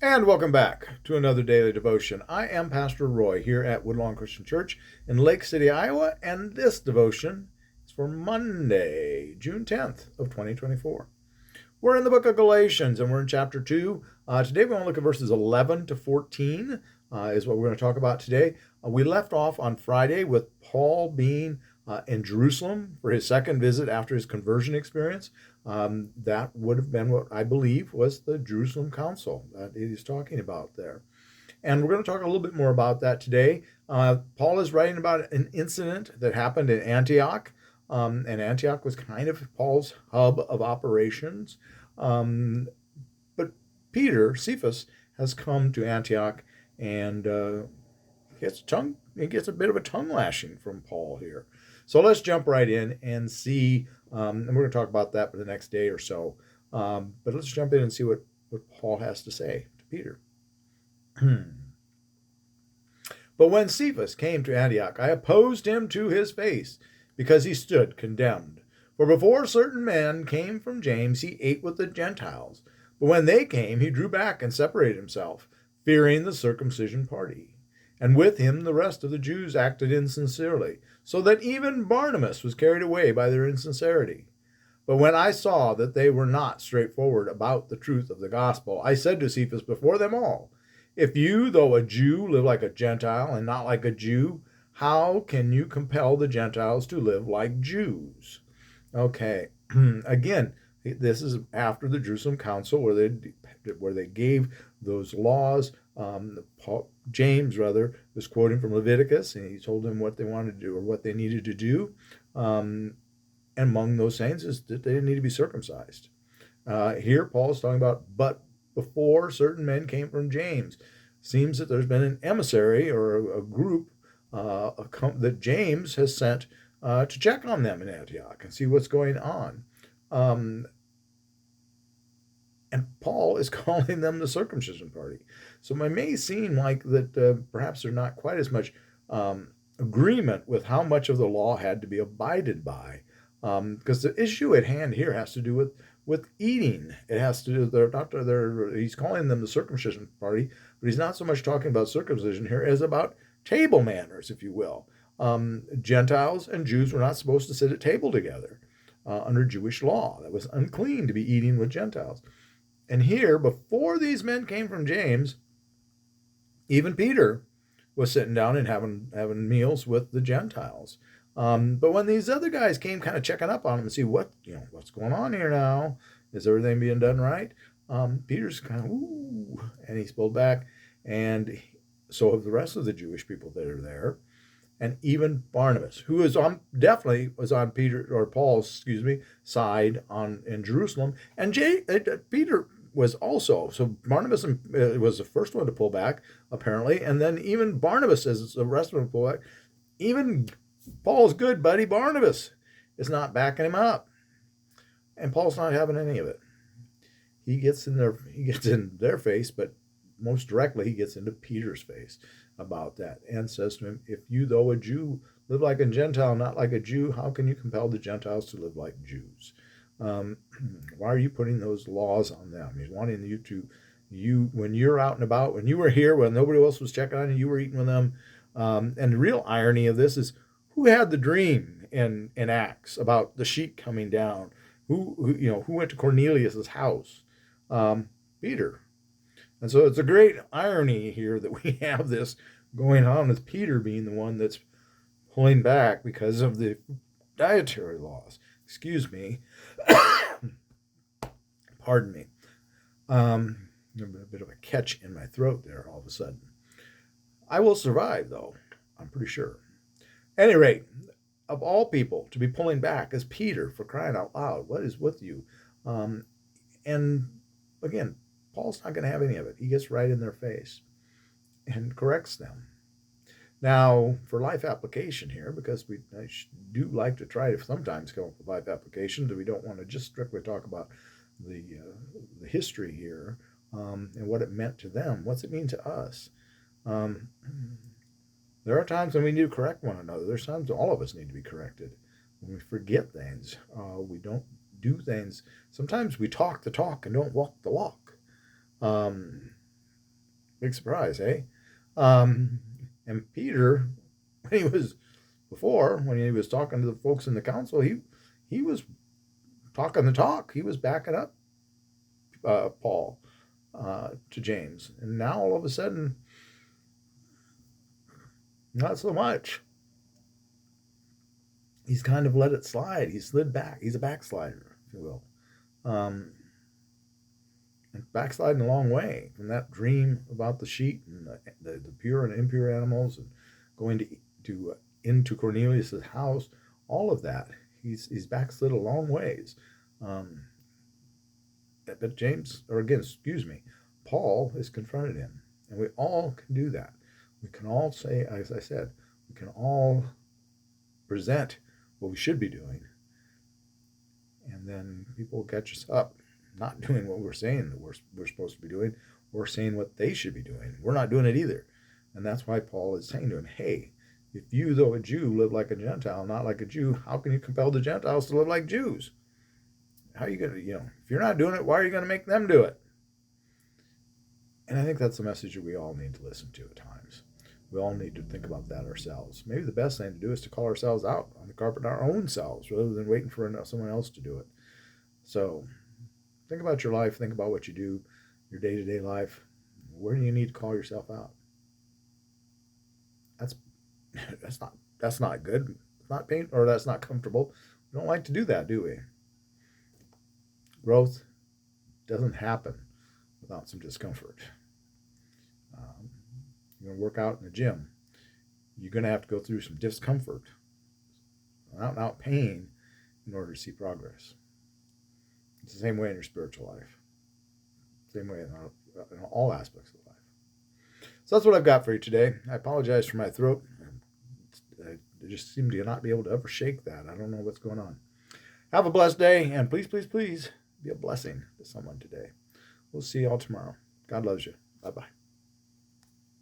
And welcome back to another daily devotion. I am Pastor Roy here at Woodlawn Christian Church in Lake City, Iowa, and this devotion is for Monday, June 10th of 2024. We're in the book of Galatians, and we're in chapter 2. Today we want to look at verses 11 to 14 is what we're going to talk about today. We left off on Friday with Paul being in Jerusalem for his second visit after his conversion experience. That would have been what I believe was the Jerusalem Council that he's talking about there. And we're going to talk a little bit more about that today. Paul is writing about an incident that happened in Antioch. And Antioch was kind of Paul's hub of operations. But Peter, Cephas, has come to Antioch and gets a bit of a tongue lashing from Paul here. So let's jump right in and see, and we're going to talk about that for the next day or so. But let's jump in and see what Paul has to say to Peter. But when Cephas came to Antioch, I opposed him to his face, because he stood condemned. For before certain men came from James, he ate with the Gentiles. But when they came, he drew back and separated himself, fearing the circumcision party. And with him the rest of the Jews acted insincerely, so that even Barnabas was carried away by their insincerity. But when I saw that they were not straightforward about the truth of the gospel, I said to Cephas before them all, if you, though a Jew, live like a Gentile and not like a Jew, how can you compel the Gentiles to live like Jews? Okay, again, this is after the Jerusalem Council where they gave those laws. James was quoting from Leviticus, and he told them what they wanted to do or what they needed to do. And among those things is that they didn't need to be circumcised. Here, Paul is talking about, but before certain men came from James. Seems that there's been an emissary or a group that James has sent to check on them in Antioch and see what's going on. And Paul is calling them the circumcision party. So it may seem like that perhaps there's not quite as much agreement with how much of the law had to be abided by. Because the issue at hand here has to do with eating. It has to do, he's calling them the circumcision party, but he's not so much talking about circumcision here as about table manners, if you will. Gentiles and Jews were not supposed to sit at table together under Jewish law. That was unclean to be eating with Gentiles. And here, before these men came from James, even Peter was sitting down and having meals with the Gentiles. But when these other guys came kind of checking up on him and see what's going on here now, is everything being done right? Peter's kind of, ooh, and he's pulled back. And so have the rest of the Jewish people that are there. And even Barnabas, who definitely was on Paul's side in Jerusalem. And Peter was also, so Barnabas was the first one to pull back, apparently. And then even Barnabas says the rest of them pull back. Even Paul's good buddy Barnabas is not backing him up. And Paul's not having any of it. He gets in their face, but most directly he gets into Peter's face about that and says to him, if you, though a Jew, live like a Gentile, not like a Jew, how can you compel the Gentiles to live like Jews? Why are you putting those laws on them? He's wanting when you're out and about, when you were here, when nobody else was checking on you, you were eating with them. And the real irony of this is, who had the dream in Acts about the sheet coming down? Who went to Cornelius's house? Peter. And so it's a great irony here that we have this going on with Peter being the one that's pulling back because of the dietary laws. Excuse me. Pardon me. A bit of a catch in my throat there all of a sudden. I will survive, though. I'm pretty sure. At any rate, of all people to be pulling back is Peter, for crying out loud. What is with you? And again, Paul's not going to have any of it. He gets right in their face and corrects them. Now, for life application here, because I do like to try to sometimes come up with life applications, we don't want to just strictly talk about the history here and what it meant to them. What's it mean to us? There are times when we need to correct one another. There's times when all of us need to be corrected. When we forget things, we don't do things. Sometimes we talk the talk and don't walk the walk. Big surprise, eh? And Peter, when when he was talking to the folks in the council, he was talking the talk. He was backing up Paul to James, and now all of a sudden, not so much. He's kind of let it slide. He slid back. He's a backslider, if you will. And backsliding a long way from that dream about the sheep and the pure and impure animals, and going into Cornelius's house. All of that, he's backslid a long ways. But Paul has confronted him, and we all can do that. We can all say, as I said, we can all present what we should be doing, and then people will catch us up, not doing what we're saying that we're supposed to be doing. We're saying what they should be doing. We're not doing it either. And that's why Paul is saying to him, hey, if you, though a Jew, live like a Gentile, not like a Jew, how can you compel the Gentiles to live like Jews? How are you going to, if you're not doing it, why are you going to make them do it? And I think that's the message that we all need to listen to at times. We all need to think about that ourselves. Maybe the best thing to do is to call ourselves out on the carpet our own selves rather than waiting for someone else to do it. So think about your life. Think about what you do, your day-to-day life. Where do you need to call yourself out? That's not good. It's not pain, or that's not comfortable. We don't like to do that, do we? Growth doesn't happen without some discomfort. You're going to work out in the gym. You're going to have to go through some discomfort, out pain, in order to see progress. It's the same way in your spiritual life. Same way in all aspects of life. So that's what I've got for you today. I apologize for my throat. I just seem to not be able to ever shake that. I don't know what's going on. Have a blessed day, and please, please, please be a blessing to someone today. We'll see you all tomorrow. God loves you. Bye-bye.